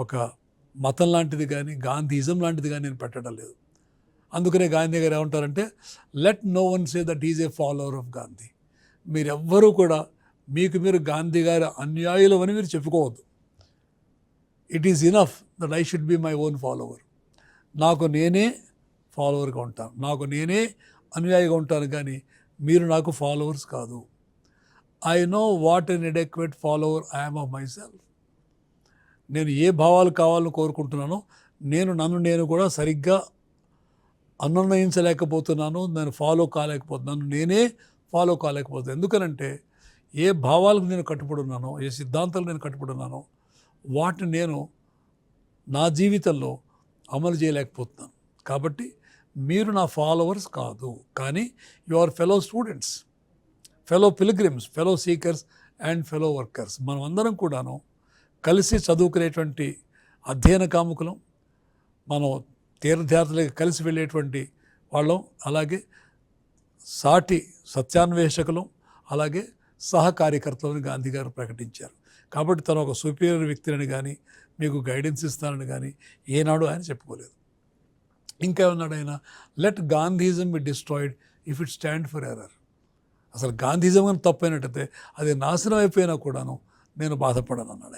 ఒక మతం లాంటిది కానీ గాంధీయిజం లాంటిది కానీ నేను పెట్టడం లేదు. అందుకనే గాంధీ గారు ఏమంటారంటే, let no one say that is a follower of Gandhi. మీరెవ్వరూ కూడా మీకు మీరు గాంధీ గారి అనుయాయులు అని మీరు చెప్పుకోవద్దు. It is enough that I should be my own follower. నాకు నేనే ఫాలోవర్గా ఉంటాను, నాకు నేనే అనుయాయిగా ఉంటాను, కానీ మీరు నాకు ఫాలోవర్స్ కాదు. I know what an adequate follower I am of my self. నేను ఏ భావాలు కావాలని కోరుకుంటున్నానో నన్ను నేను కూడా సరిగ్గా అనునయించలేకపోతున్నాను, నేను ఫాలో కాలేకపోతున్నాను, నేనే ఫాలో కాలేకపోతున్నాను. ఎందుకనంటే ఏ భావాలకు నేను కట్టుబడి ఉన్నానో, ఏ సిద్ధాంతాలు నేను కట్టుబడి ఉన్నానో వాటిని నేను నా జీవితంలో అమలు చేయలేకపోతున్నాను. కాబట్టి మీరు నా ఫాలోవర్స్ కాదు, కానీ you are fellow students, fellow pilgrims, fellow seekers and fellow workers. మనం అందరం కూడాను కలిసి చదువుకునేటువంటి అధ్యయన కాముకులం, మనం తీర్థయాత్రలకు కలిసి వెళ్ళేటువంటి వాళ్ళం, అలాగే సాటి సత్యాన్వేషకులం, అలాగే సహకార్యకర్తలను గాంధీ గారు ప్రకటించారు. కాబట్టి తను ఒక సుపీరియర్ వ్యక్తిని కానీ మీకు గైడెన్స్ ఇస్తానని కానీ ఏనాడు ఆయన చెప్పుకోలేదు. ఇంకా ఏమన్నాడు ఆయన, let Gandhism be destroyed if it stand for error. అసలు గాంధీయిజం అని తప్పైనట్టయితే అది నాశనం అయిపోయినా కూడాను నేను బాధపడను అన్నాడు ఆయన.